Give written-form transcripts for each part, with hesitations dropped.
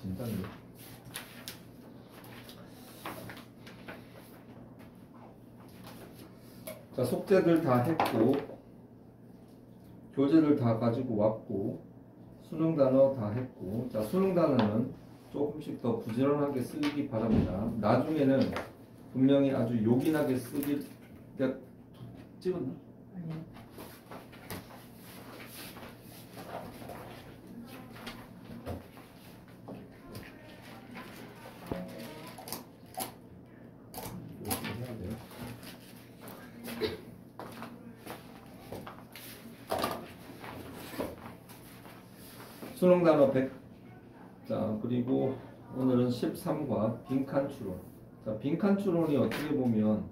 진단을. 자, 숙제들 다 했고, 교재들 다 가지고 왔고, 수능 단어 다 했고, 자, 수능 단어는 조금씩 더 부지런하게 쓰기 바랍니다. 나중에는 분명히 아주 요긴하게 쓰기. 내가 찍었나? 아니요. 수능 단어 100. 자, 그리고 오늘은 13과 빈칸 추론. 자, 빈칸 추론이 어떻게 보면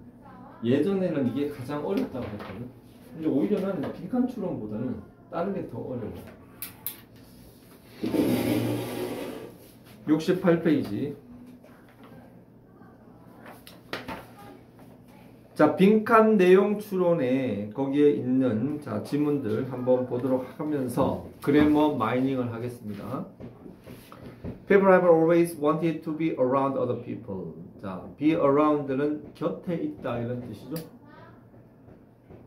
예전에는 이게 가장 어렵다고 했거든. 근데 오히려 나는 빈칸 추론보다는 다른 게 더 어려워. 68페이지. 자, 빈칸 내용 추론에 거기에 있는 자, 지문들 한번 보도록 하면서 그래머 마이닝을 하겠습니다. People have always wanted to be around other people. 자, be around는 곁에 있다 이런 뜻이죠.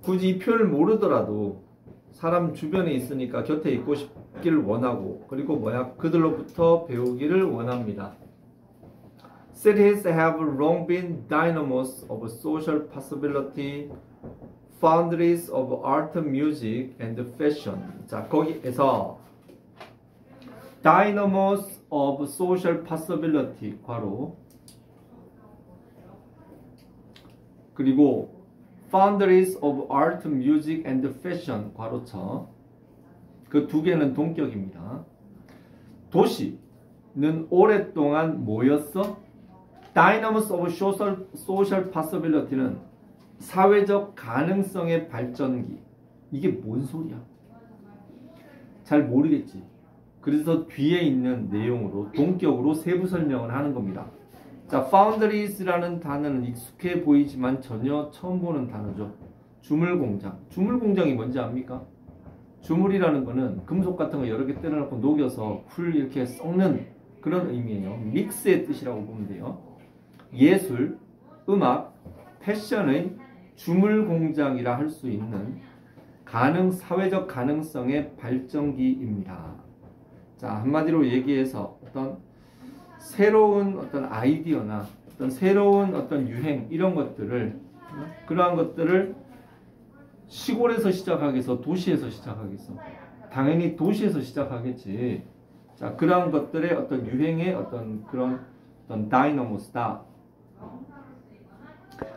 굳이 이 표현을 모르더라도 사람 주변에 있으니까 곁에 있고 싶기를 원하고, 그리고 뭐야? 그들로부터 배우기를 원합니다. Cities have long been dynamos of social possibility, foundries of art, music, and fashion. 자, 거기에서 dynamos of social possibility 괄호 그리고 foundries of art, music, and fashion 괄호쳐 그 두 개는 동격입니다. 도시는 오랫동안 뭐였어? Dynamos of social possibility는 사회적 가능성의 발전기. 이게 뭔 소리야? 잘 모르겠지. 그래서 뒤에 있는 내용으로 동격으로 세부 설명을 하는 겁니다. 자, foundries라는 단어는 익숙해 보이지만 전혀 처음 보는 단어죠. 주물공장. 주물공장이 뭔지 압니까? 주물이라는 거는 금속 같은 거 여러 개 때려놓고 녹여서 풀 이렇게 썩는 그런 의미예요. 믹스의 뜻이라고 보면 돼요. 예술, 음악, 패션의 주물공장이라 할 수 있는 사회적 가능성의 발전기입니다. 자, 한마디로 얘기해서 어떤 새로운 어떤 아이디어나 어떤 새로운 어떤 유행 이런 것들을 그러한 것들을 시골에서 시작하겠어, 도시에서 시작하겠어? 당연히 도시에서 시작하겠지. 자, 그러한 것들의 어떤 유행의 어떤 그런 어떤 다이너모스다.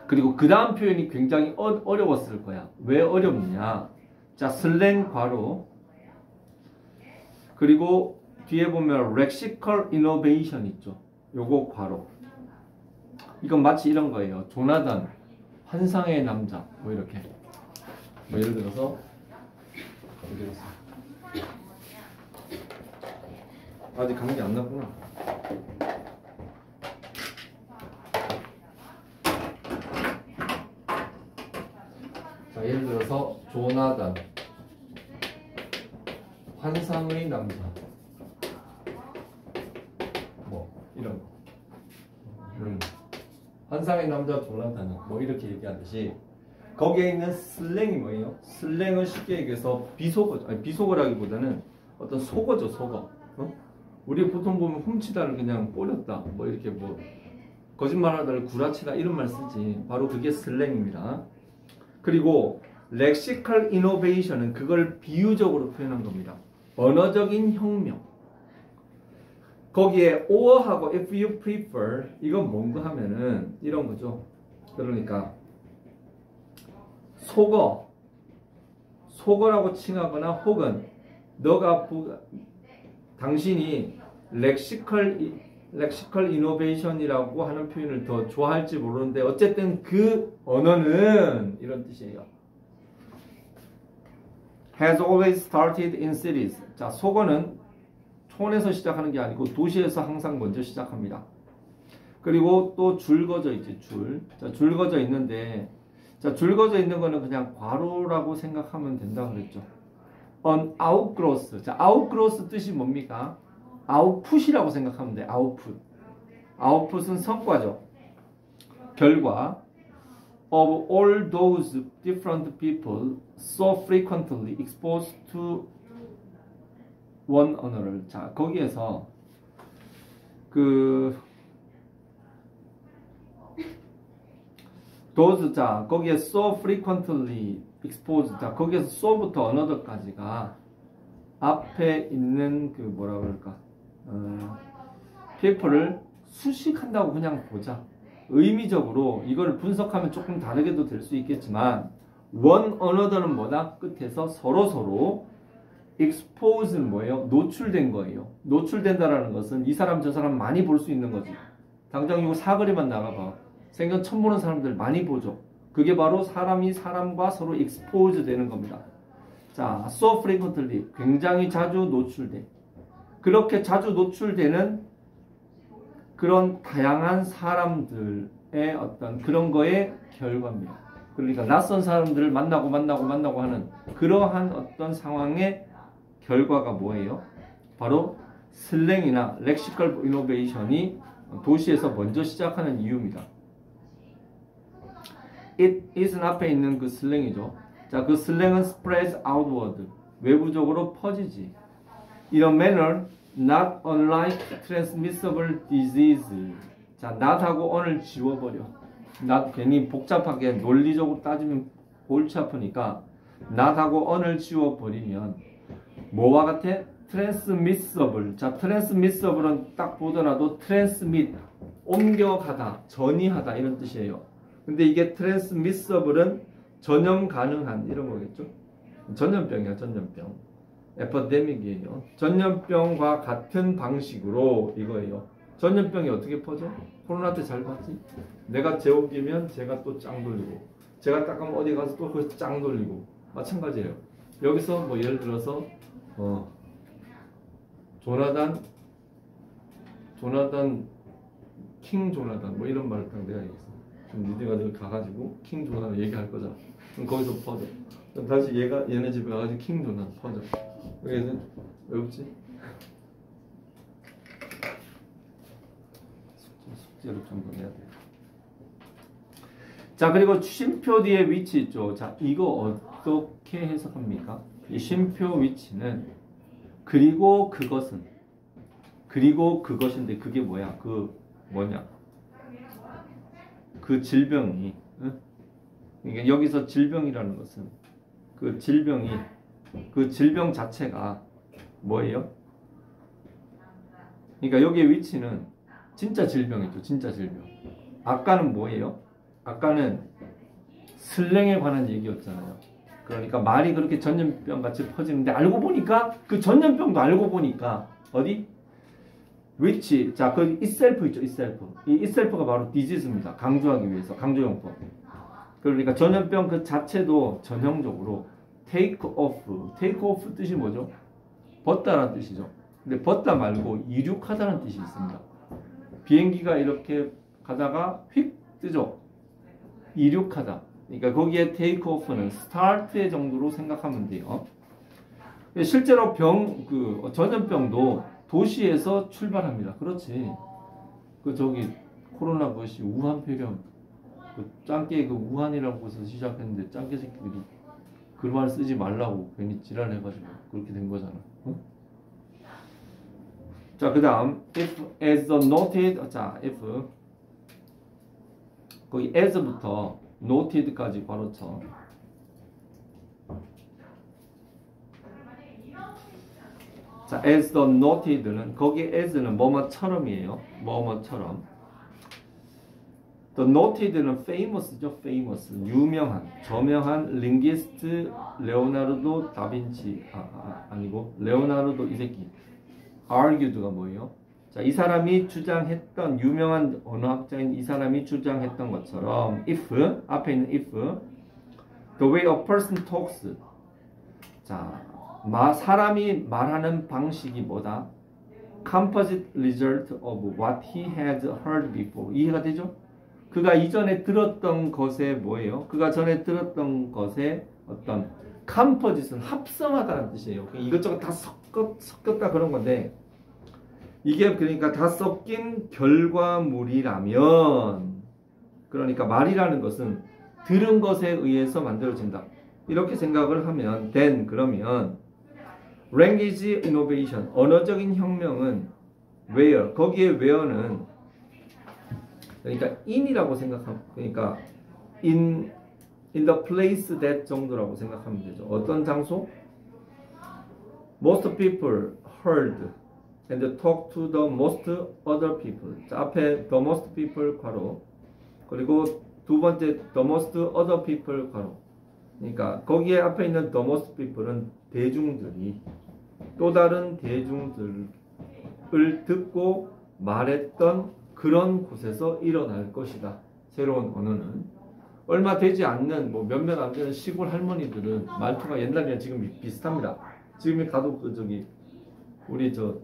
그리고 그 다음 표현이 굉장히 어려웠을 거야. 왜 어렵냐? 자, 슬랭 괄호 그리고 뒤에 보면 lexical innovation 있죠. 요거 괄호. 이건 마치 이런 거예요. 조나단, 환상의 남자, 뭐 이렇게. 뭐 예를 들어서 아직 감기 안 났구나. 자, 예를 들어서 조나단, 환상의 남자, 뭐 이런 거. 환상의 남자 조나단, 뭐 이렇게 얘기하듯이 거기에 있는 슬랭이 뭐예요? 슬랭은 쉽게 얘기해서 비속어, 아니 비속어라기보다는 어떤 속어죠, 속어. 어? 우리 보통 보면 훔치다를 그냥 뽀렸다, 뭐 이렇게 뭐 거짓말하다를 구라치다 이런 말 쓰지. 바로 그게 슬랭입니다. 그리고 lexical innovation은 그걸 비유적으로 표현한 겁니다. 언어적인 혁명. 거기에 or하고 if you prefer 이건 뭔가 하면은 이런 거죠. 그러니까 속어라고 칭하거나 혹은 당신이 lexical innovation이라고 하는 표현을 더 좋아할지 모르는데 어쨌든 그 언어는 이런 뜻이에요. has always started in cities. 자, 속어는 촌에서 시작하는 게 아니고 도시에서 항상 먼저 시작합니다. 그리고 또 줄거져 있지, 줄. 자, 줄거져 있는데 자, 줄거져 있는 거는 그냥 괄호라고 생각하면 된다고 그랬죠. on outgrowth. 자, outgrowth 뜻이 뭡니까? 아웃풋이라고 생각하면 돼. 아웃풋. 아웃풋은 성과죠. 결과. Of all those different people so frequently exposed to one another. 자, 거기에서 those, 자, 거기에 so frequently exposed, 자, 거기에서 so부터 another까지가 앞에 있는 뭐라 그럴까, people를 수식한다고 그냥 보자. 의미적으로 이걸 분석하면 조금 다르게도 될 수 있겠지만, one another는 뭐다? 끝에서 서로 expose는 뭐예요? 노출된 거예요. 노출된다라는 것은 이 사람 저 사람 많이 볼 수 있는 거지. 당장 이거 사거리만 나가봐. 생전 처음 보는 사람들 많이 보죠. 그게 바로 사람이 사람과 서로 expose 되는 겁니다. 자, so frequently, 굉장히 자주 노출돼. 그렇게 자주 노출되는 그런 다양한 사람들의 어떤 그런 거의 결과입니다. 그러니까 낯선 사람들을 만나고 하는 그러한 어떤 상황의 결과가 뭐예요? 바로 슬랭이나 렉시컬 이노베이션이 도시에서 먼저 시작하는 이유입니다. It is는 앞에 있는 그 슬랭이죠. 자, 그 슬랭은 spreads outward, 외부적으로 퍼지지. In a manner not unlike transmissible disease. 자, not하고 on을 지워버려. not 괜히 복잡하게 논리적으로 따지면 골치 아프니까 not하고 on을 지워버리면 뭐와 같아? transmissible. 자, transmissible은 딱 보더라도 transmit, 옮겨가다, 전이하다 이런 뜻이에요. 근데 이게 transmissible은 전염 가능한 이런 거겠죠? 전염병이야, 전염병. 에피데믹이에요. 전염병과 같은 방식으로 이거예요. 전염병이 어떻게 퍼져? 코로나 때 잘 봤지? 내가 재옮기면 제가 또 짱 돌리고, 제가 딱 가면 어디 가서 또 그 짱 돌리고, 마찬가지예요. 여기서 뭐 예를 들어서 조나단 킹 조나단 뭐 이런 말을 딱 내가 얘기했어. 그럼 니네가 저기 가가지고 킹 조나단 얘기할 거잖아. 그럼 거기서 퍼져. 그럼 다시 얘네 집에 가가지고 킹 조나단 퍼져. 얘는 왜 없지? 숙제를 좀 더 내야 돼. 자, 그리고 쉼표 뒤에 위치 있죠. 자, 이거 어떻게 해석합니까? 이 쉼표 위치는 그리고 그것인데 그게 뭐야? 뭐냐? 그 질병이, 응? 그러니까 여기서 질병이라는 것은 그 질병 자체가 뭐예요? 그러니까 여기의 위치는 진짜 질병이죠. 진짜 질병. 아까는 뭐예요? 아까는 슬랭에 관한 얘기였잖아요. 그러니까 말이 그렇게 전염병 같이 퍼지는데 알고 보니까 그 전염병도 알고 보니까 어디? 위치. 자, 그 itself 있죠. itself. 이 itself가 바로 disease입니다. 강조하기 위해서. 강조용법. 그러니까 전염병 그 자체도 전형적으로 take off 뜻이 뭐죠? 벗다라는 뜻이죠. 근데 벗다 말고 이륙하다는 뜻이 있습니다. 비행기가 이렇게 가다가 휙 뜨죠. 이륙하다. 그러니까 거기에 take off는 start의 정도로 생각하면 돼요. 실제로 전염병도 도시에서 출발합니다. 그렇지. 코로나 것이 우한 폐렴, 짱깨 우한이라고 해서 시작했는데 짱깨 새끼들이 그 말 쓰지 말라고 괜히 지랄해가지고 그렇게 된 거잖아. 응? 자, 그 다음 if as noted. 자, if 거기 as부터 noted까지 바로 쳐. 자, as the noted는 거기 as는 뭐뭐처럼이에요. 뭐뭐처럼. The noted는 famous죠. famous 유명한, 저명한 linguist 레오나르도 다빈치 아니고 레오나르도 이 새끼. argued가 뭐예요? 자, 이 사람이 주장했던 유명한 언어학자인 이 사람이 주장했던 것처럼 if 앞에 있는 if the way a person talks. 자, 사람이 말하는 방식이 뭐다? composite result of what he has heard before. 이해가 되죠? 그가 이전에 들었던 것에 뭐예요? 그가 전에 들었던 것에 어떤 composite는 합성하다는 뜻이에요. 이것저것 다 섞었다 그런 건데 이게 그러니까 다 섞인 결과물이라면, 그러니까 말이라는 것은 들은 것에 의해서 만들어진다. 이렇게 생각을 하면 then 그러면 language innovation 언어적인 혁명은 where 거기에 where는 그러니까 in이라고 생각하면 그러니까 in the place that 정도라고 생각하면 되죠. 어떤 장소? Most people heard and talked to the most other people. 자, 앞에 the most people 괄호 그리고 두 번째 the most other people 괄호. 그러니까 거기에 앞에 있는 the most people은 대중들이 또 다른 대중들을 듣고 말했던 그런 곳에서 일어날 것이다. 새로운 언어는 얼마 되지 않는 뭐 몇몇 안 되는 시골 할머니들은 말투가 옛날이랑 지금 비슷합니다. 지금에 가도 그 저기 우리 저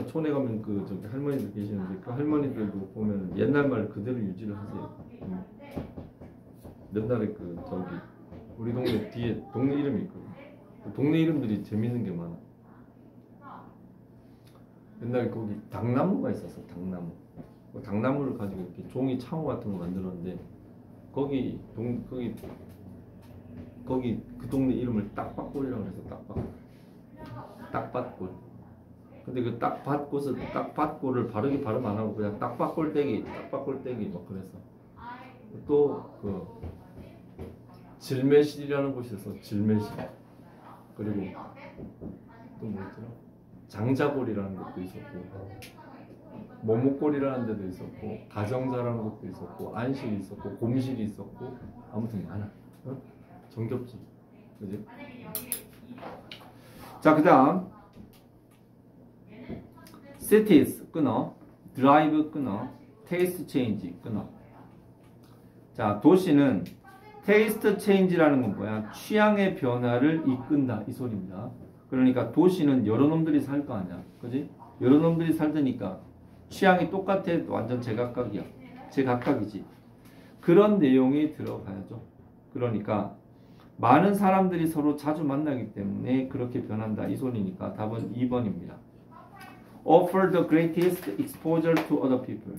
촌에 가면 그 저기 할머니들 계시는데 그 할머니들도 보면 옛날 말 그대로 유지를 하세요. 옛날에 그 저기 우리 동네 뒤에 동네 이름이 있거든. 그 동네 이름들이 재밌는 게 많아. 옛날에 거기 당나무가 있었어. 당나무. 그 당나무를 가지고 이렇게 종이 창호 같은 거 만들었는데 거기 그 동네 이름을 딱밭골이라고 해서 딱밭골. 근데 그 딱밭골을 바르게 발음 안 하고 그냥 딱밭골떼기 막 그래서 또 그 질매실이라는 곳이 있어. 질매실. 그리고 또 뭐 있더라? 장자골이라는 것도 있었고 모목골이라는 데도 있었고 가정자라는 것도 있었고 안실이 있었고 곰실이 있었고 아무튼 많아. 어? 정겹지, 그지? 자, 그다음 cities 끊어, drive 끊어, taste change 끊어. 자, 도시는 taste change라는 건 뭐야? 취향의 변화를 이끈다 이 소리입니다. 그러니까 도시는 여러 놈들이 살 거 아니야, 그지? 여러 놈들이 살다니까 취향이 똑같아. 완전 제각각이야. 제각각이지. 그런 내용이 들어가야죠. 그러니까 많은 사람들이 서로 자주 만나기 때문에 그렇게 변한다 이 소리니까 답은 2번입니다. Offer the greatest exposure to other people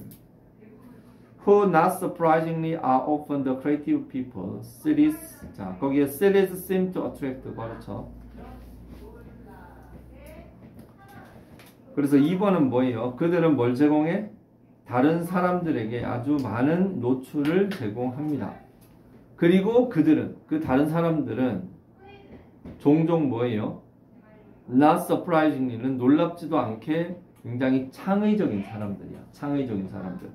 who not surprisingly are often the creative people. Cities. 자, 거기에 cities seem to attract 그렇죠. 그래서 2번은 뭐예요? 그들은 뭘 제공해? 다른 사람들에게 아주 많은 노출을 제공합니다. 그리고 그들은, 그 다른 사람들은 종종 뭐예요? Not surprisingly는 놀랍지도 않게 굉장히 창의적인 사람들이야. 창의적인 사람들.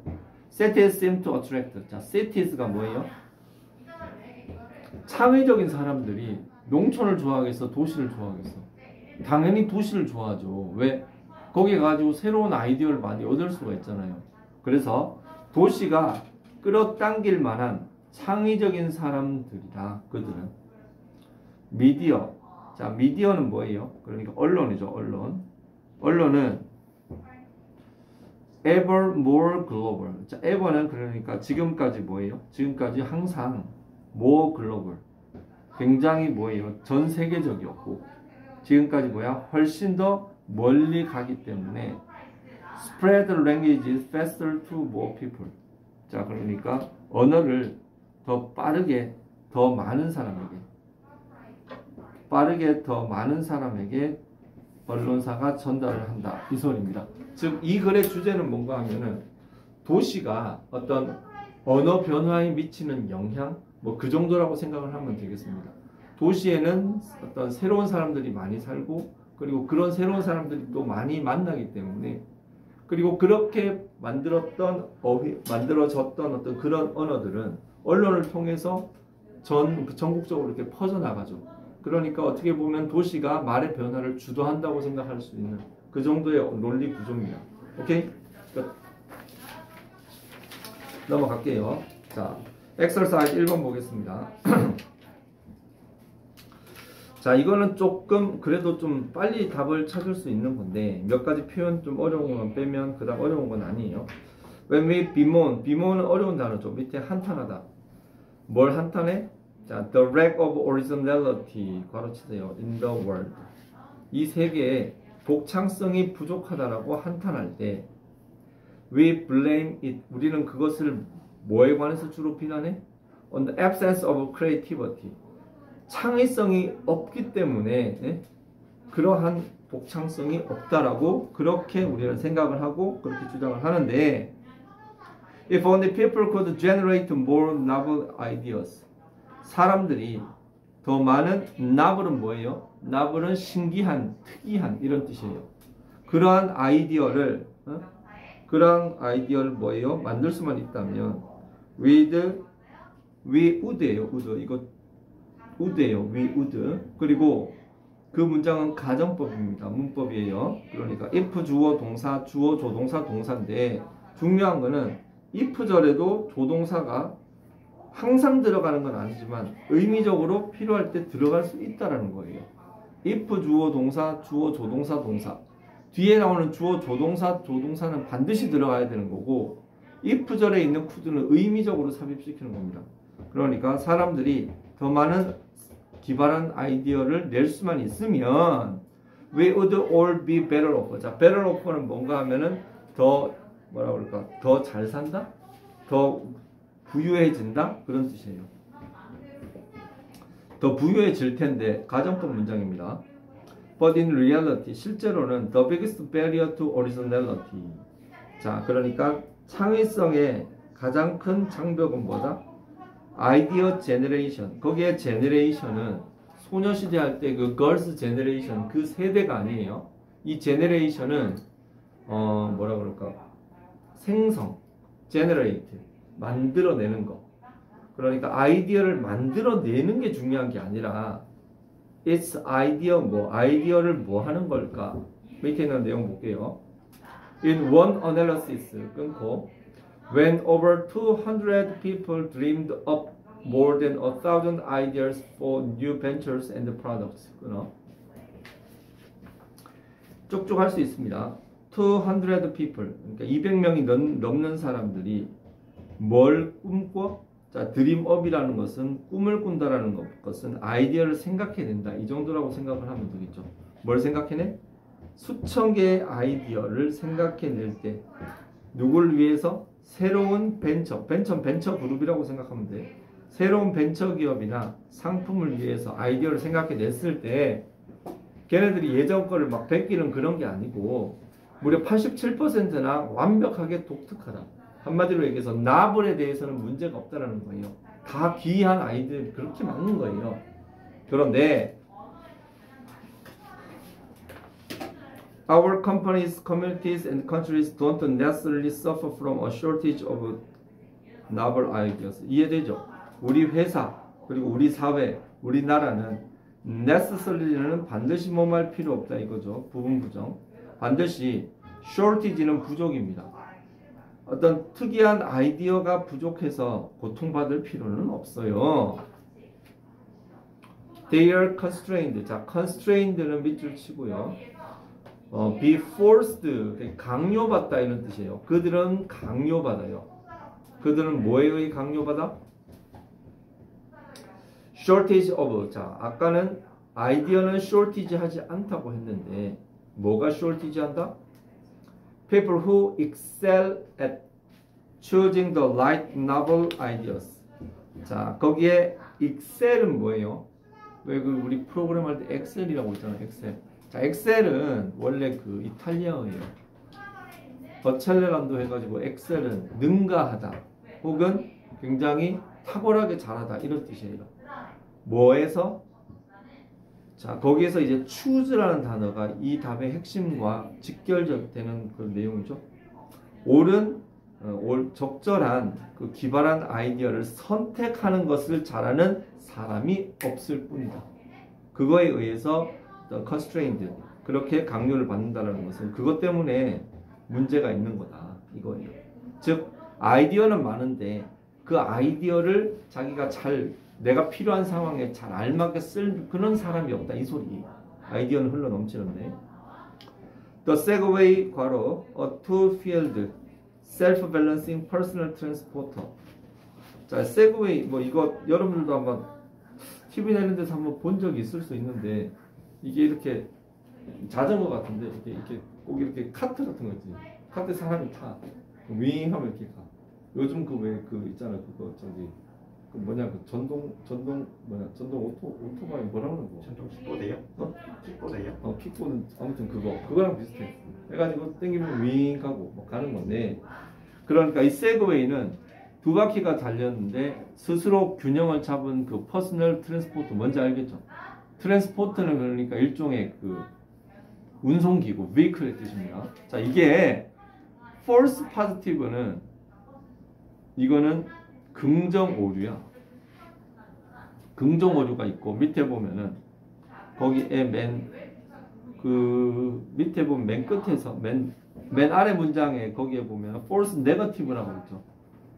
Cities seem to attract. 자, cities가 뭐예요? 창의적인 사람들이 농촌을 좋아하겠어? 도시를 좋아하겠어? 당연히 도시를 좋아하죠. 왜? 거기에 가지고 새로운 아이디어를 많이 얻을 수가 있잖아요. 그래서 도시가 끌어당길 만한 창의적인 사람들이다. 그들은. 미디어. 자, 미디어는 뭐예요? 그러니까 언론이죠. 언론은 ever more global. 자, ever는 그러니까 지금까지 뭐예요? 지금까지 항상 more global. 굉장히 뭐예요? 전 세계적이었고 지금까지 뭐야? 훨씬 더 멀리 가기 때문에 spread languages faster to more people. 자, 그러니까 언어를 더 빠르게 더 많은 사람에게 언론사가 전달을 한다 이 소리입니다. 즉 이 글의 주제는 뭔가 하면은 도시가 어떤 언어 변화에 미치는 영향 뭐 그 정도라고 생각을 하면 되겠습니다. 도시에는 어떤 새로운 사람들이 많이 살고 그리고 그런 새로운 사람들이 또 많이 만나기 때문에 그리고 그렇게 만들어졌던 어떤 그런 언어들은 언론을 통해서 전국적으로 이렇게 퍼져나가죠. 그러니까 어떻게 보면 도시가 말의 변화를 주도한다고 생각할 수 있는 그 정도의 논리 구조입니다. 오케이? 끝. 넘어갈게요. 자, exercise 1번 보겠습니다. 자, 이거는 조금 그래도 좀 빨리 답을 찾을 수 있는 건데 몇 가지 표현 좀 어려운 건 빼면 그다음 어려운 건 아니에요. When we bemoan은 어려운 단어죠. 밑에 한탄하다. 뭘 한탄해? 자, the lack of originality 괄호치세요. in the world. 이 세계에 독창성이 부족하다라고 한탄할 때 we blame it. 우리는 그것을 뭐에 관해서 주로 비난해? On the absence of creativity. 창의성이 없기 때문에 예? 그러한 독창성이 없다라고 그렇게 우리는 생각을 하고 그렇게 주장을 하는데 If only people could generate more novel ideas. 사람들이 더 많은 novel은 뭐예요? novel은 신기한, 특이한 이런 뜻이에요. 그러한 아이디어를 뭐예요? 만들 수만 있다면 we would예요. would. 이거 would예요. we would. 그리고 그 문장은 가정법입니다. 문법이에요. 그러니까 if 주어 동사, 주어 조동사 동사인데 중요한 거는 if절에도 조동사가 항상 들어가는 건 아니지만 의미적으로 필요할 때 들어갈 수 있다라는 거예요. if 주어 동사, 주어 조동사 동사 뒤에 나오는 주어 조동사 조동사는 반드시 들어가야 되는 거고 if절에 있는 could는 의미적으로 삽입시키는 겁니다. 그러니까 사람들이 더 많은 기발한 아이디어를 낼 수만 있으면 we would all be better off. 자, better off는 뭔가 하면은 더 뭐라 그럴까? 더 잘 산다? 더 부유해진다? 그런 뜻이에요. 더 부유해질 텐데 가정법 문장입니다. But in reality, 실제로는 the biggest barrier to originality. 자, 그러니까 창의성의 가장 큰 장벽은 뭐다? 아이디어 제너레이션. 거기에 제너레이션은 소녀시대 할 때 그 걸스 제너레이션 그 세대가 아니에요. 이 제너레이션은 뭐라 그럴까? 생성, generate, 만들어내는 거. 그러니까 아이디어를 만들어내는 게 중요한 게 아니라 it's idea 아이디어를 뭐 하는 걸까? 밑에 있는 내용 볼게요. In one analysis 끊고 When over 200 people dreamed up more than 1,000 ideas for new ventures and products. 끊어. 쭉쭉 할 수 있습니다. 200 people, 그러니까 200명이 넘는 사람들이 뭘 꿈꿔? 자, 드림업이라는 것은 꿈을 꾼다라는 것은 아이디어를 생각해낸다. 이 정도라고 생각을 하면 되겠죠. 뭘 생각해내? 수천 개의 아이디어를 생각해낼 때 누굴 위해서? 새로운 벤처 그룹이라고 생각하면 돼. 새로운 벤처 기업이나 상품을 위해서 아이디어를 생각해냈을 때 걔네들이 예전 거를 막 베끼는 그런 게 아니고 무려 87%나 완벽하게 독특하다. 한마디로 얘기해서 나블에 대해서는 문제가 없다라는 거예요. 다 기이한 아이디어들이 그렇게 많은 거예요. 그런데 Our companies, communities, and countries don't necessarily suffer from a shortage of novel ideas. 이해되죠? 우리 회사, 그리고 우리 사회, 우리나라는 necessary는 반드시 뭐할 필요 없다 이거죠. 부분 부정. 반드시 shortage는 부족입니다. 어떤 특이한 아이디어가 부족해서 고통받을 필요는 없어요. They are constrained. 자, constrained는 밑줄 치고요. be forced, 강요받다 이런 뜻이에요. 그들은 강요받아요. 그들은 뭐에 의해 강요받아? shortage of. 자, 아까는 아이디어는 shortage 하지 않다고 했는데 뭐가 shortage 한다? People who excel at choosing the right novel ideas. 자, 거기에 excel은 뭐예요? 왜 그 우리 프로그램 할 때 엑셀이라고 있잖아요. 엑셀. 자, 엑셀은 원래 그 이탈리아어예요. 버첼레란도 해가지고 엑셀은 능가하다 혹은 굉장히 탁월하게 잘하다 이런 뜻이에요. 뭐에서? 자, 거기에서 이제 choose라는 단어가 이 답의 핵심과 직결되는 그런 내용이죠. 옳은 적절한 그 기발한 아이디어를 선택하는 것을 잘하는 사람이 없을 뿐이다. 그거에 의해서 constrained, 그렇게 강요를 받는다는 것은 그것 때문에 문제가 있는 거다 이거예요. 즉 아이디어는 많은데 그 아이디어를 자기가 잘 내가 필요한 상황에 잘 알맞게 쓸 그런 사람이 없다 이 소리. 아이디어는 흘러 넘치는데. The Segway 괄호 a two-wheeled self-balancing personal transporter. 자, 세그웨이 뭐 이거 여러분들도 한번 TV나 이런 데서 한번 본 적이 있을 수 있는데 이게 이렇게 자전거 같은데 이렇게 꼭 이렇게 카트 같은 거 있지. 카트 사람이 타. 윙 하면 이렇게 가. 요즘 그 왜 그 있잖아. 그거 저기 그 뭐냐 그 전동 오토바이 뭐라 그러는 거? 전동 킥보드예요? 킥보드예요? 킥보드는 아무튼 그거랑 비슷해. 해가지고 땡기면 윙 가고 뭐 가는 건데. 그러니까 이 세그웨이는 두 바퀴가 달렸는데 스스로 균형을 잡은 그 퍼스널 트랜스포트 뭔지 알겠죠? 트랜스포트는 그러니까 일종의 그 운송기구, vehicle의 뜻입니다. 자, 이게 false positive는 이거는 긍정 오류야. 긍정 오류가 있고 밑에 보면은 거기에 밑에 보면 맨 끝에서 맨 아래 문장에 거기에 보면 false negative라고 있죠.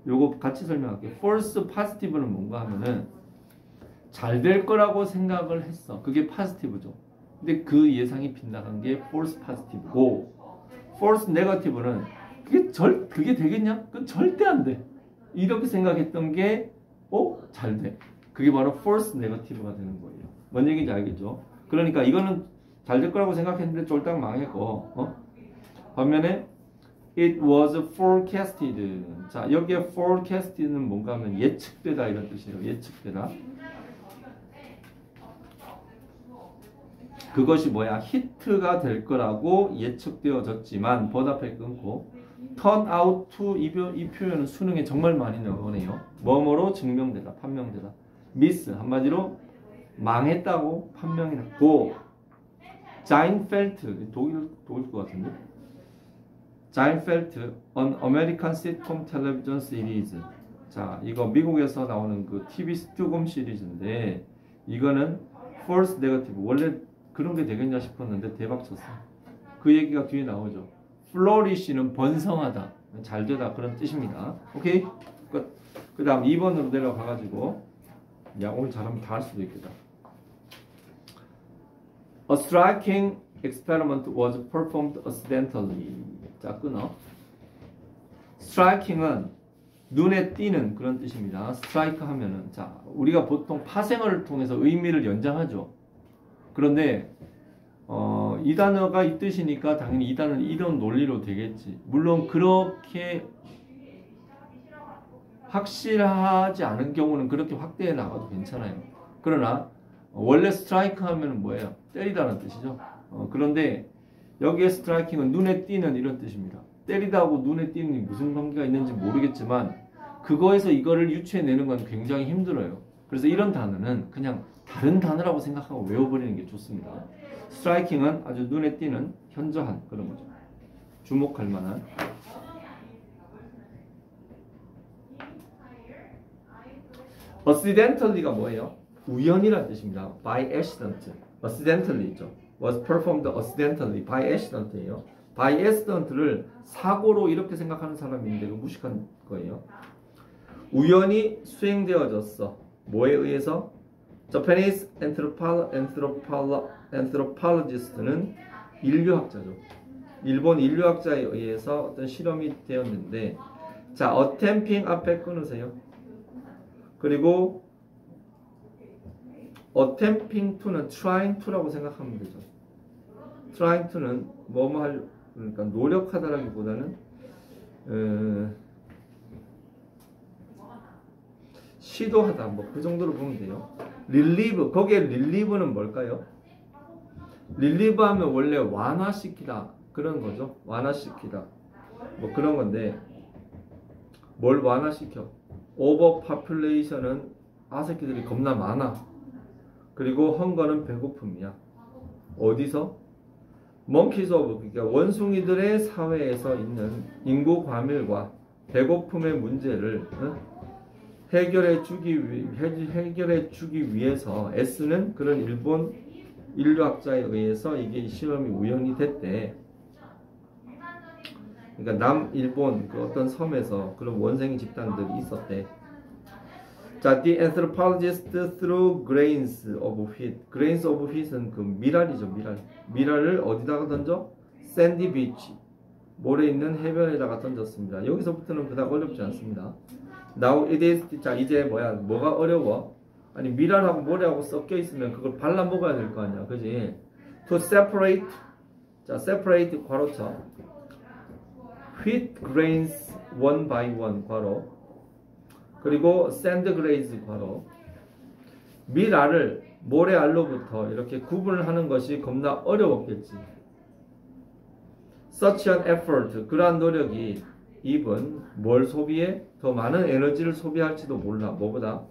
요거 같이 설명할게요. false positive는 뭔가 하면은 잘 될 거라고 생각을 했어. 그게 positive죠. 근데 그 예상이 빗나간 게 false positive고, false negative는 그게 되겠냐? 그건 절대 안 돼. 이렇게 생각했던 게 잘 돼. 그게 바로 false negative가 되는 거예요. 뭔 얘기인지 알겠죠? 그러니까 이거는 잘 될 거라고 생각했는데 쫄딱 망했고, 반면에 it was forecasted. 자, 여기에 forecasted는 뭔가 하면 예측되다 이런 뜻이에요. 예측되다. 그것이 뭐야? 히트가 될 거라고 예측되어졌지만 보답할 끊고 turn out to 이 표현은 수능에 정말 많이 나오네요. 뭐뭐로 증명되다, 판명되다. miss 한마디로 망했다고 판명이 났고 Seinfeld 독일 것 같은데 Seinfeld an American sitcom television series. 자, 이거 미국에서 나오는 그 TV 스튜금 시리즈인데 이거는 false negative. 원래 그런 게 되겠냐 싶었는데 대박 쳤어. 그 얘기가 뒤에 나오죠. flourish는 번성하다, 잘되다 그런 뜻입니다. 오케이? 그 다음 2번으로 내려가가지고 야 오늘 잘하면 다 할 수도 있겠다. A striking experiment was performed accidentally. 자, 끊어. striking은 눈에 띄는 그런 뜻입니다. strike 하면은 자 우리가 보통 파생어를 통해서 의미를 연장하죠. 그런데 이 단어가 이 뜻이니까 당연히 이 단어는 이런 논리로 되겠지. 물론 그렇게 확실하지 않은 경우는 그렇게 확대해 나가도 괜찮아요. 그러나 원래 스트라이크 하면 뭐예요? 때리다는 뜻이죠. 그런데 여기에 스트라이킹은 눈에 띄는 이런 뜻입니다. 때리다하고 눈에 띄는 게 무슨 관계가 있는지 모르겠지만 그거에서 이거를 유추해내는 건 굉장히 힘들어요. 그래서 이런 단어는 그냥 다른 단어라고 생각하고 외워버리는 게 좋습니다. 스트라이킹은 아주 눈에 띄는 현저한 그런 거죠. 주목할 만한. accidentally가 뭐예요? 우연이라는 뜻입니다. by accident. accidentally 있죠. was performed accidentally by accident예요. by accident를 사고로 이렇게 생각하는 사람이 있는데 그 무식한 거예요. 우연히 수행되어졌어. 뭐에 의해서? Japanese anthropologist는 인류학자죠. 일본 인류학자에 의해서 어떤 실험이 되었는데 자, attempting 앞에 끊으세요. 그리고 attempting to는 trying to라고 생각하면 되죠. trying to는 뭐뭐 할 그러니까 노력하다라기보다는 시도하다 뭐 그 정도로 보면 돼요. relieve 거기에 relieve는 뭘까요? relieve 하면 원래 완화시키다 그런 거죠. 완화시키다 뭐 그런 건데 뭘 완화시켜? overpopulation은 아새끼들이 겁나 많아. 그리고 헝거는 배고픔이야. 어디서? monkeys of 그러니까 원숭이들의 사회에서 있는 인구 과밀과 배고픔의 문제를 해결해 주기 위해서 S는 그런 일본 인류학자에 의해서 이게 실험이 우연히 됐대. 그러니까 남일본 그 어떤 섬에서 그런 원생이 집단들이 있었대. 자, the anthropologist threw grains of wheat. grains of wheat은 그 밀알이죠, 밀알. 밀알을 어디다가 던져? sandy beach. 모래 있는 해변에다가 던졌습니다. 여기서부터는 그닥 어렵지 않습니다. Now it is. 자, 이제 뭐가 어려워? 아니 밀알하고 모래하고 섞여 있으면 그걸 발라 먹어야 될 거 아니야, 그지? to separate, 자, separate 괄호쳐 wheat grains one by one 괄호 그리고 sand grains 괄호 밀알을 모래알로부터 이렇게 구분을 하는 것이 겁나 어려웠겠지. Such an effort, 그러한 노력이 even 뭘 소비해? 더 많은 에너지를 소비할지도 몰라. 뭐보다?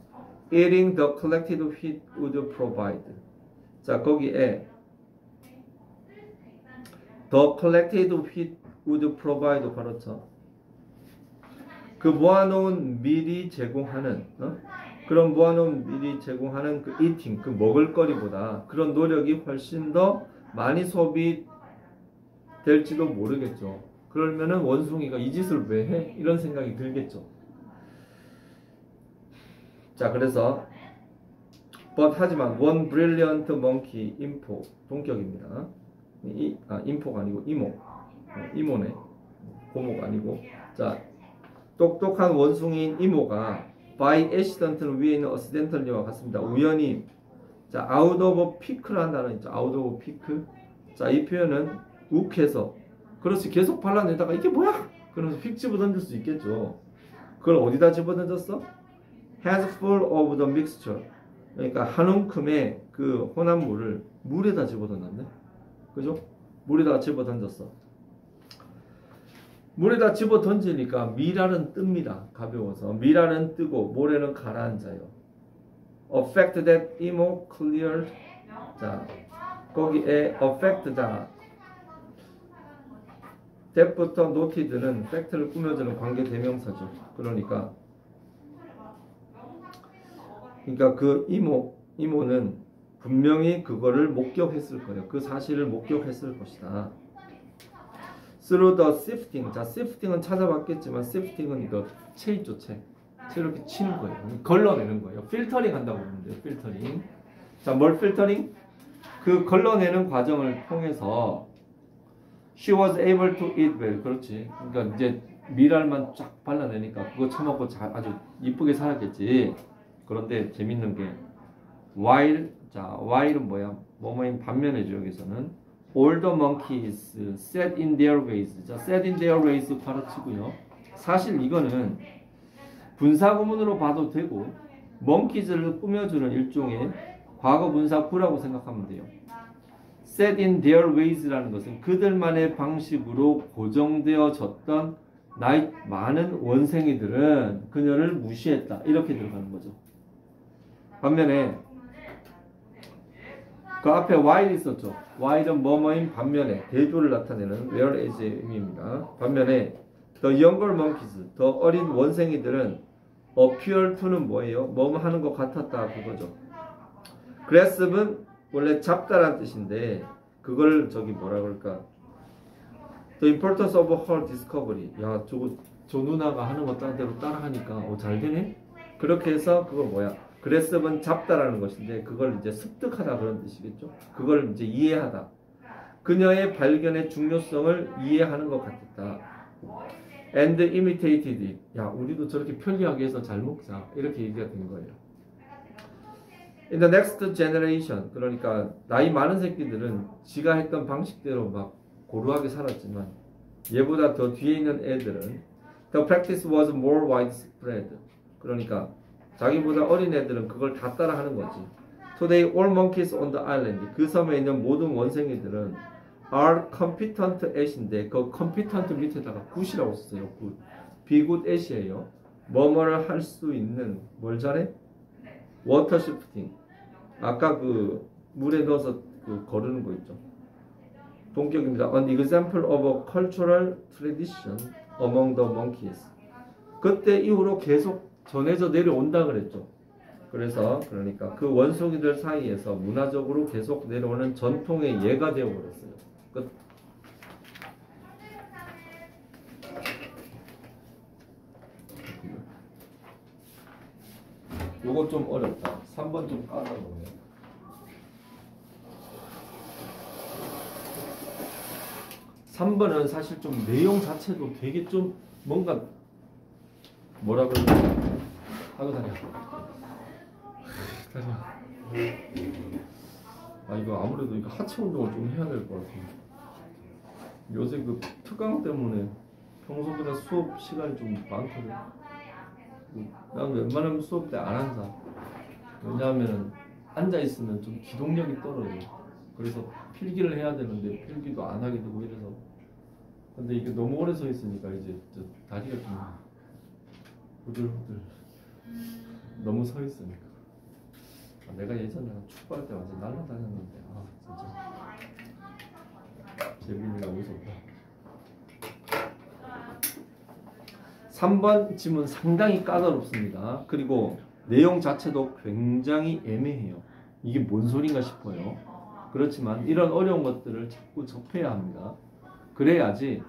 Eating the collected wheat would provide. 자, 거기에 the collected wheat would provide 가로쳐. 그 모아놓은 밀이 제공하는 그런 모아놓은 밀이 제공하는 그 eating, 그 먹을거리보다 그런 노력이 훨씬 더 많이 소비될지도 모르겠죠. 그러면은 원숭이가 이 짓을 왜 해? 이런 생각이 들겠죠. 자, 그래서 but 하지만 one brilliant monkey 인포 동격입니다. 인포가 아니고 이모네. 고모가 아니고. 자, 똑똑한 원숭이인 이모가 by accident는 위에 있는 accidentally와 같습니다. 우연히. 자, out of pick라는 단어 있죠. out of pick. 자, 이 표현은 욱해서. 그렇지, 계속 발라내다가 이게 뭐야? 그러면서 픽 집어던질 수 있겠죠. 그걸 어디다 집어던졌어? has full of the mixture. 그러니까 한 움큼의 그 혼합물을 물에다 집어던졌네. 그죠? 물에다 집어던졌어. 물에다 집어던지니까 밀알은 뜹니다. 가벼워서. 밀알은 뜨고 모래는 가라앉아요. affect that emo cleared. 자, 거기에 affect 자 that부터 noted는 팩트를 꾸며주는 관계 대명사죠. 그러니까 그 이모는 분명히 그거를 목격했을 거예요. 그 사실을 목격했을 것이다. through the sifting. 자, sifting은 찾아봤겠지만 sifting은 이거 채 있죠, 채. 채 이렇게 치는 거예요. 걸러내는 거예요. 필터링 한다고 보면 돼요. 필터링. 자, 뭘 필터링? 그 걸러내는 과정을 통해서 she was able to eat well. 그렇지. 그러니까 이제 밀알만 쫙 발라내니까 그거 처먹고 아주 이쁘게 살았겠지. 그런데 재밌는 게 while, 자, while은 뭐야? 뭐뭐인 반면에죠. 여기서는 all the monkeys sat in their ways. 자, sat in their ways 가르치고요. 사실 이거는 분사구문으로 봐도 되고 monkeys를 꾸며주는 일종의 과거 분사구라고 생각하면 돼요. set in their ways라는 것은 그들만의 방식으로 고정되어졌던 많은 원생이들은 그녀를 무시했다. 이렇게 들어가는 거죠. 반면에 그 앞에 while 있었죠. while은 뭐뭐인 반면에 대조를 나타내는 whereas의 의미입니다. 반면에 the younger monkeys, 더 어린 원생이들은 appear to는 뭐예요? 뭐뭐 하는 것 같았다 그거죠. grasp은 원래 잡다란 뜻인데 그걸 저기 뭐라 그럴까? The importance of her discovery. 야, 저 누나가 하는 거 딴 대로 따라하니까 잘 되네? 그렇게 해서 그거 뭐야? 그레스브는 잡다라는 것인데 그걸 이제 습득하다 그런 뜻이겠죠. 그걸 이제 이해하다. 그녀의 발견의 중요성을 이해하는 것 같았다. And imitated it. 야, 우리도 저렇게 편리하게 해서 잘 먹자. 이렇게 얘기가 된 거예요. In the next generation. 그러니까 나이 많은 새끼들은 지가 했던 방식대로 막 고루하게 살았지만 얘보다 더 뒤에 있는 애들은 the practice was more widespread. 그러니까 자기보다 어린 애들은 그걸 다 따라하는 거지. Today all monkeys on the island. 그 섬에 있는 모든 원생이들은 are competent at인데 그 competent 밑에다가 good이라고 썼어요. good. be good at이에요. 뭐뭐를 할 수 있는 뭘 잘해? water shifting. 아까 그 물에 넣어서 그 거르는 거 있죠. 동격입니다. An example of a cultural tradition among the monkeys. 그때 이후로 계속 전해져 내려온다 그랬죠. 그래서 그러니까 그 원숭이들 사이에서 문화적으로 계속 내려오는 전통의 예가 되어버렸어요. 끝. 요거 좀 어렵다. 3번 좀 까다로워요. (3번은) 사실 좀 내용 자체도 되게 좀 뭔가 뭐라 그러나 하고 다녀. 아 이거 아무래도 이거 하체 운동을 좀 해야 될 것 같아요. 요새 그 특강 때문에 평소보다 수업 시간이 좀 많거든. 난 웬만하면 수업 때 안 한다. 왜냐하면 앉아 있으면 좀 기동력이 떨어져. 그래서 필기를 해야 되는데 필기도 안 하게 되고 이래서. 근데 이게 너무 오래 서 있으니까 이제 다리가 좀 후들후들. 너무 서 있으니까. 내가 예전에 축구할 때 완전 날아다녔는데 진짜 재민이가 무섭다. 3번 질문 상당히 까다롭습니다. 그리고 내용 자체도 굉장히 애매해요. 이게 뭔 소린가 싶어요. 그렇지만 이런 어려운 것들을 자꾸 접해야 합니다. 그래야지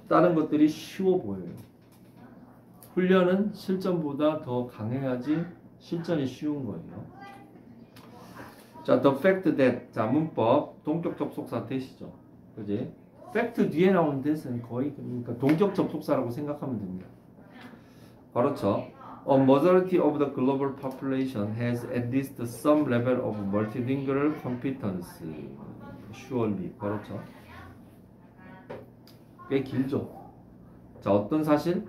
다른 것들이 쉬워 보여요. 훈련은 실전보다 더 강해야지 실전이 쉬운 거예요. 자, the fact that. 자, 문법 동격 접속사 대시죠. 그지? fact 뒤에 나오는 that은 거의 그러니까 동격 접속사라고 생각하면 됩니다. 그렇죠. A majority of the global population has at least some level of multilingual competence. Surely. 그렇죠. 꽤 길죠. 자, 어떤 사실?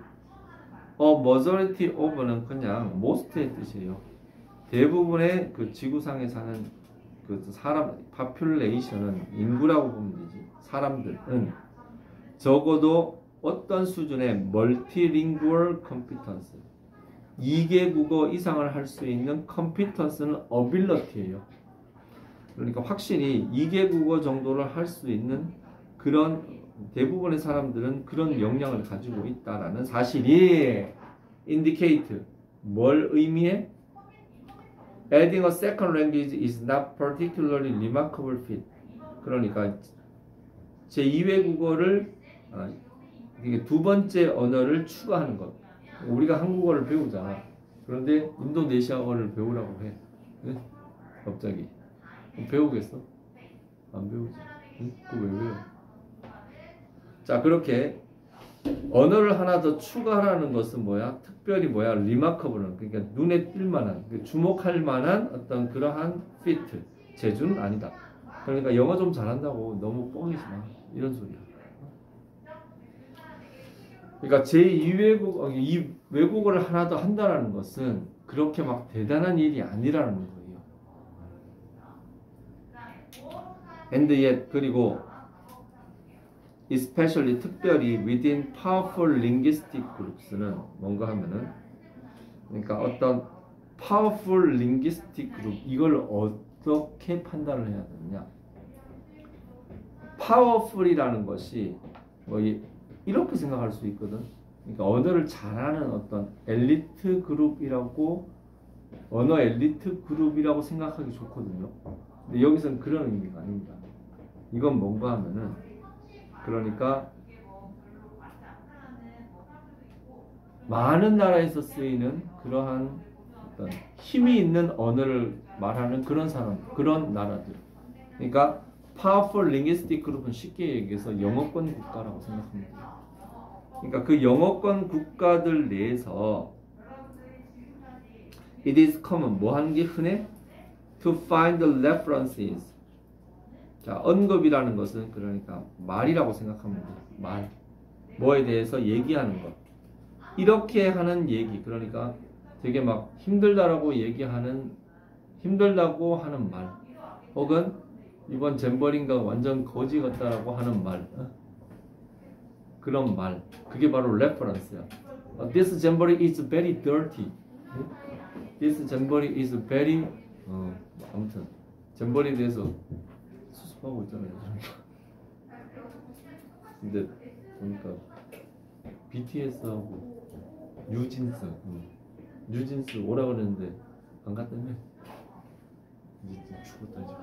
majority of는 그냥 most의 뜻이에요. 대부분의 그 지구상에 사는 그 사람 population은 인구라고 보면 되지. 사람들은 적어도 어떤 수준의 multilingual competence 2개 국어 이상을 할 수 있는 competence는 ability예요. 그러니까 확실히 2개 국어 정도를 할 수 있는 그런 대부분의 사람들은 그런 역량을 가지고 있다라는 사실이 indicate 뭘 의미해? Adding a second language is not particularly remarkable feat. 그러니까 제2외국어를 두 번째 언어를 추가하는 것. 우리가 한국어를 배우잖아. 그런데 인도네시아어를 배우라고 해. 네? 갑자기 배우겠어? 안 배우지. 응? 그거 왜 배워? 자, 그렇게 언어를 하나 더 추가하라는 것은 뭐야? 특별히 뭐야? 리마커블은 그러니까 눈에 띌 만한, 주목할 만한 어떤 그러한 피트, 재주는 아니다. 그러니까 영어 좀 잘한다고 너무 뻥이지 마. 이런 소리야. 그러니까 제2외국, 이 외국어를 하나 더 한다라는 것은 그렇게 막 대단한 일이 아니라는 거예요. And yet, 그리고 especially 특별히 within powerful linguistic groups는 뭔가 하면은 그러니까 어떤 powerful linguistic group 이걸 어떻게 판단을 해야 되느냐? powerful이라는 것이 뭐 이렇게 생각할 수 있거든. 그러니까 언어를 잘하는 어떤 엘리트 그룹이라고 언어 엘리트 그룹이라고 생각하기 좋거든요. 근데 여기서는 그런 의미가 아닙니다. 이건 뭔가 하면은 그러니까 많은 나라에서 쓰이는 그러한 어떤 힘이 있는 언어를 말하는 그런 사람, 그런 나라들. 그러니까 Powerful Linguistic Group은 쉽게 얘기해서 영어권 국가라고 생각합니다. 그러니까 그 영어권 국가들 내에서 It is common, 뭐 하는 게 흔해? To find references. 자, 언급이라는 것은 그러니까 말이라고 생각하면 돼요. 말. 뭐에 대해서 얘기하는 것. 이렇게 하는 얘기. 그러니까 되게 막 힘들다고 하는 말. 혹은 이번 잼버린가 완전 거지 같다라고 하는 말. 그런 말. 그게 바로 레퍼런스야. This jamboree is very dirty. This jamboree is very 아무튼 잼버리에 대해서 수습하고 있잖아요. 근데 보니까 BTS하고 뉴진스 오라 그랬는데 안 갔다며. 이제 죽었다 지금.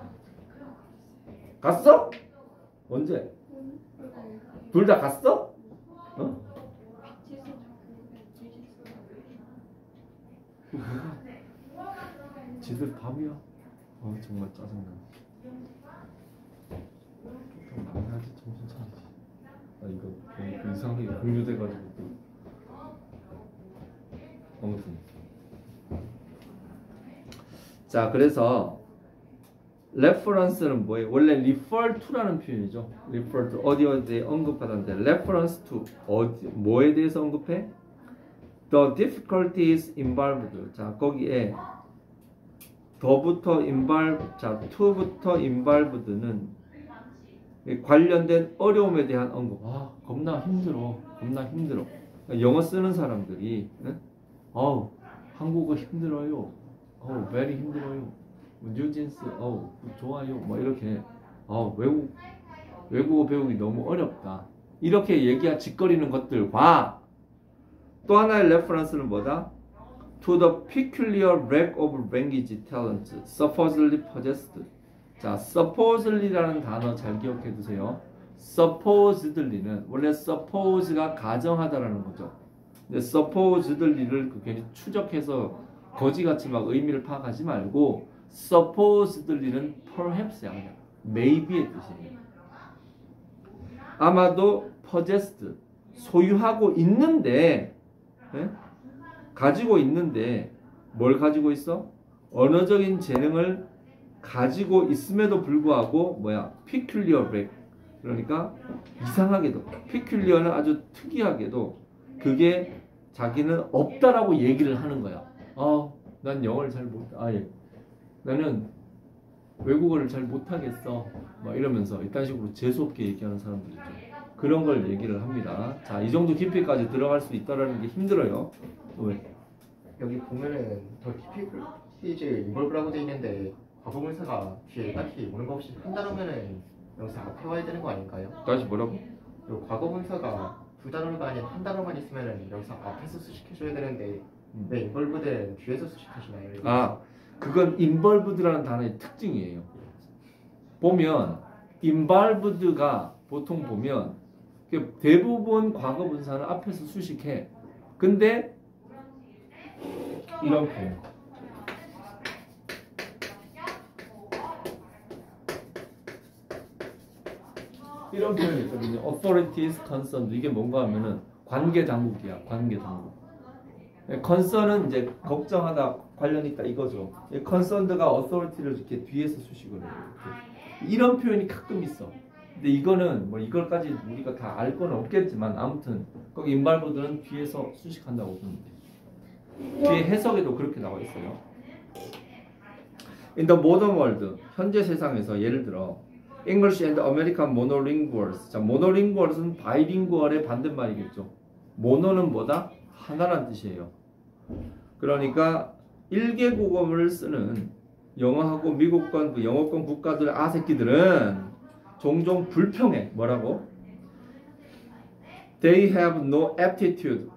갔어? 언제? 둘 다 갔어? 어? 지들 밤이야. 정말 짜증나. 좀 망해야지 정신 차리지. 이거 이상하게 공유돼가지고 또. 아무튼. 자, 그래서 reference는 뭐예요? 원래 refer to라는 표현이죠. refer to 어디에 언급하던데 reference to 어디 뭐에 대해서 언급해? The difficulties involved. 자 거기에 더부터 involve, 자 to부터 involved는 관련된 어려움에 대한 언급. 아 겁나 힘들어. 영어 쓰는 사람들이 한국어 힘들어요. very 힘들어요. 뉴진스 좋아요. 뭐 이렇게 외국어 배우기 너무 어렵다. 이렇게 얘기하 짓거리는 것들과 또 하나의 레퍼런스는 뭐다? To the peculiar lack of language talent supposedly possessed. 자, supposedly라는 단어 잘 기억해 두세요. supposedly는 원래 suppose가 가정하다라는 거죠. 근데 supposedly를 괜히 추적해서 거지같이 막 의미를 파악하지 말고 supposedly는 perhaps야 그냥 maybe의 뜻이에요. 아마도 possessed 소유하고 있는데 가지고 있는데 뭘 가지고 있어? 언어적인 재능을 가지고 있음에도 불구하고 peculiar lack 그러니까 이상하게도 peculiar는 아주 특이하게도 그게 자기는 없다라고 얘기를 하는 거야. 난 영어를 잘 나는 외국어를 잘 못하겠어. 막 이러면서 이딴 식으로 재수없게 얘기하는 사람들 있죠. 그런 걸 얘기를 합니다. 자, 이 정도 깊이까지 들어갈 수 있다라는 게 힘들어요. 왜? 여기 보면은 더 깊이 퀴즈 인볼브라고 돼 있는데 과거분사가 뒤에 딱히 오는 거 없이 한 단어면은 여기서 앞에 와야 되는 거 아닌가요? 다시 뭐라고? 요 과거분사가 두 단어가 아닌 한 단어만 있으면은 여기서 앞에서 수식해줘야 되는데 왜 인볼브는 뒤에서 수식하시나요? 그건 involved라는 단어의 특징이에요. 보면 involved가 보통 보면 대부분 과거분사는 앞에서 수식해. 근데 이런 표현. 이런 표현이 있거든요. authorities concerned. 이게 뭔가 하면은 관계 당국이야. 관계 당국. concern은 이제 걱정하다 관련 있다 이거죠. concerned가 authority를 이렇게 뒤에서 수식을 해요. 이렇게. 이런 표현이 가끔 있어. 근데 이거는 이걸까지 우리가 다 알 건 없겠지만 아무튼 거기 인발보드는 뒤에서 수식한다고 보면 돼. 뒤에 해석에도 그렇게 나와 있어요. In the modern world, 현재 세상에서 예를 들어 English and American monolinguals. 자, monolinguals는 bilingual의 반대말이겠죠. mono는 뭐다? 하나란 뜻이에요. 그러니까 1개 국어를 쓰는 영어하고 미국권 그 영어권 국가들 아새끼들은 종종 불평해. 뭐라고? They have no aptitude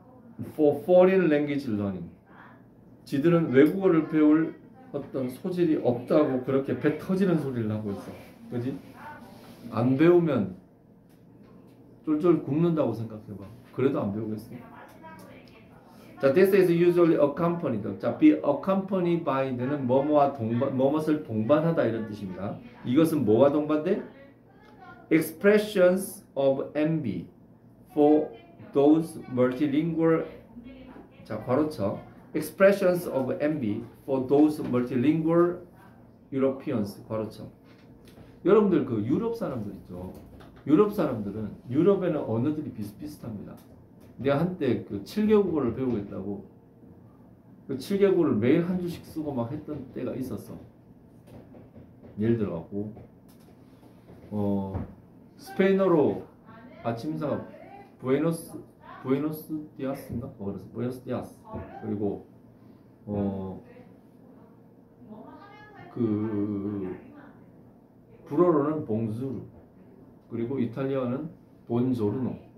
for foreign language learning. 지들은 외국어를 배울 어떤 소질이 없다고 그렇게 배 터지는 소리를 하고 있어. 그지? 안 배우면 쫄쫄 굶는다고 생각해봐. 그래도 안 배우겠어. 자, this is usually accompanied. 자, be accompanied by는 뭐뭐와 뭐뭇을 동반하다 이런 뜻입니다. 이것은 뭐와 동반돼? Expressions of envy for those multilingual. 자, 괄호쳐. Expressions of envy for those multilingual Europeans. 괄호쳐. 여러분들 그 유럽 사람들 있죠. 유럽 사람들은 유럽에는 언어들이 비슷비슷합니다. 내가 한때 그 7개국어를 배우겠다고 그 7개국어를 매일 한 주씩 쓰고 막 했던 때가 있었어. 예를 들어갖고 스페인어로 아침 인사가 부에노스 디아스인가? 그래서 부에노스 디아스. 그리고 그 불어로는 봉주르. 그리고 이탈리아어는 본조르노.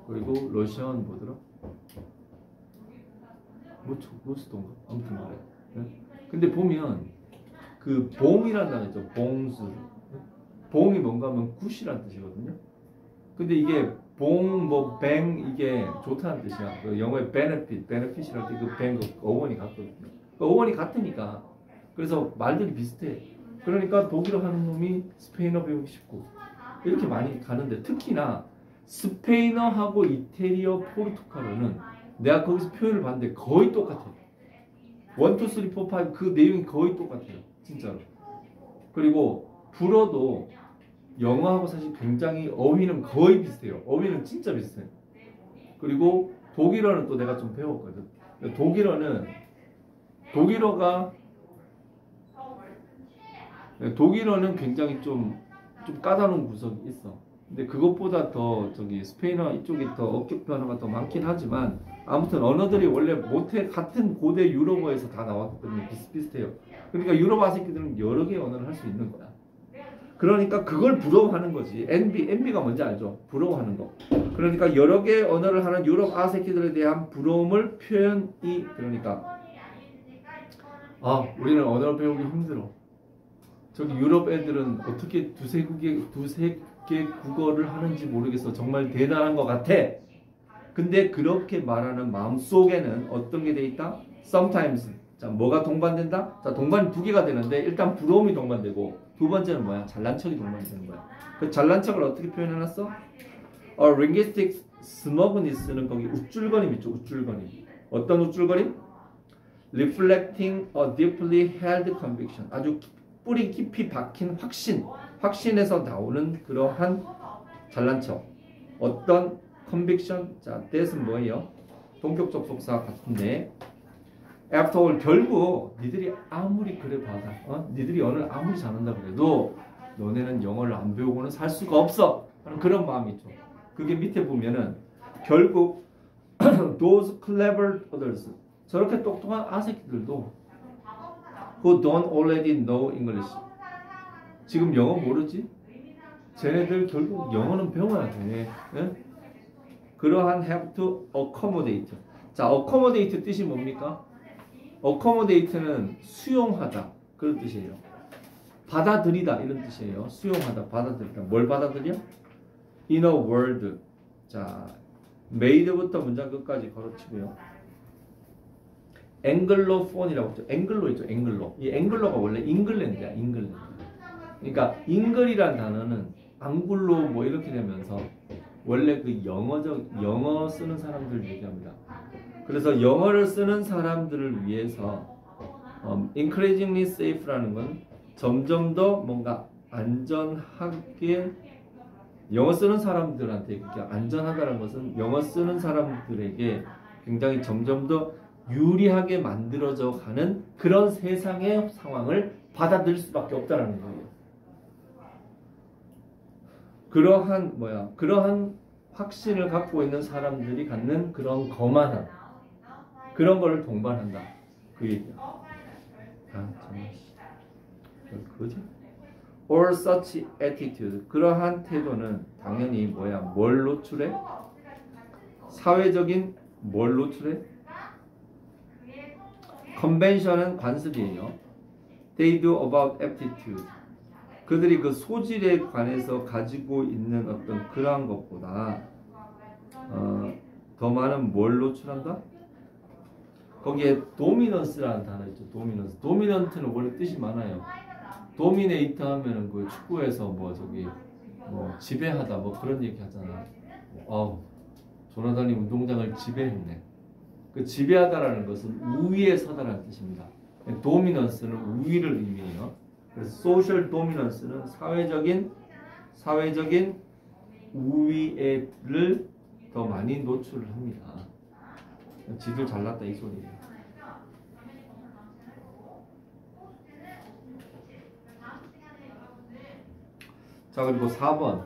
그리고 러시아는 뭐더라? 모스토인가? 아무튼 말해. 네? 근데 보면 그 봉이라는 단어 있죠. 봉주르. 봉이 뭔가 하면 굿이라는 뜻이거든요. 근데 이게 뱅 이게 좋다는 뜻이야. 그 영어의 benefit이라는 때 그 뱅 어원이 같거든요. 그 어원이 같으니까 그래서 말들이 비슷해. 그러니까 독일어 하는 놈이 스페인어 배우기 쉽고 이렇게 많이 가는데 특히나 스페인어하고 이태리어, 포르투갈어는 내가 거기서 표현을 봤는데 거의 똑같아. 1, 2, 3, 4, 5 그 내용이 거의 똑같아요. 진짜로. 그리고 불어도 영어하고 사실 굉장히 어휘는 거의 비슷해요. 어휘는 진짜 비슷해요. 그리고 독일어는 또 내가 좀 배웠거든. 독일어는 굉장히 좀 까다로운 구석이 있어. 근데 그것보다 더 저기 스페인어 이쪽이 더 어격 변화가 더 많긴 하지만 아무튼 언어들이 원래 모태 같은 고대 유럽어에서 다 나왔기 때문에 비슷비슷해요. 그러니까 유럽 아새끼들은 여러 개의 언어를 할 수 있는 거야. 그러니까 그걸 부러워하는 거지. NB가 뭔지 알죠? 부러워하는 거. 그러니까 여러 개의 언어를 하는 유럽 아새끼들에 대한 부러움을 표현이 그러니까 우리는 언어를 배우기 힘들어. 저기 유럽 애들은 어떻게 두세 개 국어를 하는지 모르겠어. 정말 대단한 것 같아. 근데 그렇게 말하는 마음속에는 어떤 게 돼 있다? Sometimes. 자, 뭐가 동반된다? 자, 동반이 두 개가 되는데 일단 부러움이 동반되고 두 번째는 뭐야? 잘난 척이 동반되는 거야. 그 잘난 척을 어떻게 표현해놨어? linguistic smugness는 거기 우쭐거림 있죠. 우쭐거림. 어떤 우쭐거림? Reflecting a deeply held conviction. 아주 뿌리 깊이 박힌 확신에서 나오는 그러한 잘난 척. 어떤 conviction? 자, that은 뭐예요? 동격 접속사 같은데 after all 결국 니들이 아무리 그래 봐라 니들이 언어를 아무리 잘한다 그래도 너네는 영어를 안 배우고는 살 수가 없어 하는 그런 마음이 있죠. 그게 밑에 보면은 결국 those clever others 저렇게 똑똑한 아새끼들도 who don't already know English 지금 영어 모르지? 쟤네들 결국 영어는 배워야 돼. 예? 그러한 have to accommodate. 자, accommodate 뜻이 뭡니까? accommodate는 수용하다 그런 뜻이에요. 받아들이다 이런 뜻이에요. 수용하다, 받아들이다. 뭘 받아들여? In a world. 자, made부터 문장 끝까지 걸어치고요. 앵글로폰이라고 했죠. 앵글로 있죠. 앵글로. 이 앵글로가 원래 잉글랜드야. 잉글랜드. 그러니까 잉글이란 단어는 앙글로 뭐 이렇게 되면서 원래 그 영어 쓰는 사람들 얘기합니다. 그래서 영어를 쓰는 사람들을 위해서 increasingly safe라는 건 점점 더 뭔가 안전하게 영어 쓰는 사람들한테 그렇게 안전하다는 것은 영어 쓰는 사람들에게 굉장히 점점 더 유리하게 만들어져 가는 그런 세상의 상황을 받아들일 수밖에 없다는 거예요. 그러한 확신을 갖고 있는 사람들이 갖는 그런 거만함 그런 거를 동반한다. 그 얘기야. 정말 그거지? Or such attitude. 그러한 태도는 당연히 뭘 노출해? 사회적인 뭘 노출해? Convention은 관습이에요. They do about aptitude. 그들이 그 소질에 관해서 가지고 있는 어떤 그러한 것보다 더 많은 뭘 노출한다? 거기에 도미넌스라는 단어 있죠. 도미넌스. 도미넌트는 원래 뜻이 많아요. 도미네이터 하면은 그 축구에서 지배하다 그런 얘기 하잖아. 조나단이 운동장을 지배했네. 그 지배하다라는 것은 우위에 서다라는 뜻입니다. 도미넌스는 우위를 의미해요. 그래서 소셜 도미넌스는 사회적인 우위를 더 많이 노출을 합니다. 지들 잘났다 이 소리예요. 자, 그리고 4번.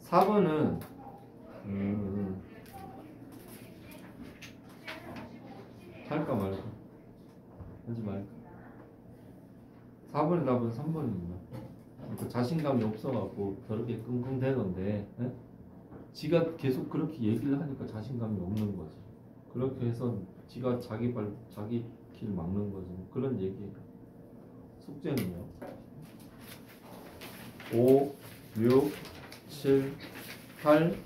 4번은 할까 말까? 하지 말까? 4번의 답은 3번입니다. 그러니까 자신감이 없어갖고 저렇게 끙끙대던데 지가 계속 그렇게 얘기를 하니까 자신감이 없는 거지. 그렇게 해서 지가 자기 길 막는 거지. 그런 얘기예요. 숙제는요. 5, 6, 7, 8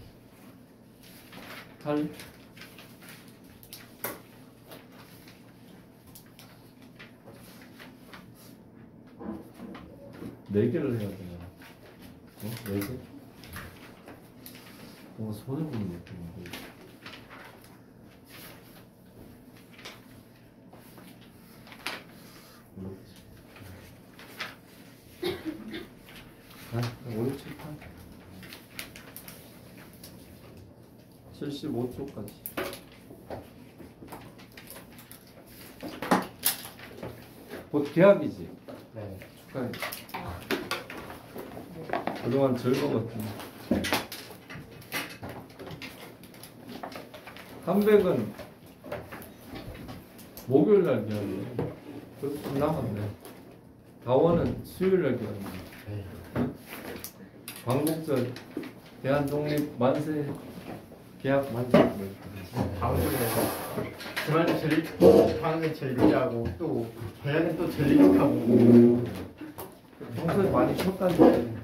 4개를 해야 되나? 4개? 뭔가 손해보는 느낌인데. 75초까지. 곧 계약이지. 네. 축하해. 그동안 즐거웠지. 컴백은 목요일 날 계약이야. 그래서 좀 남았네. 다원은 수요일 날 계약이야. 네. 광복절 대한독립 만세 계약 만세. 다음 주에 주말에 제일 방은 제일 늦게하고 또 계약은 또 제일 일찍 하고 평소에 많이 쉬었다는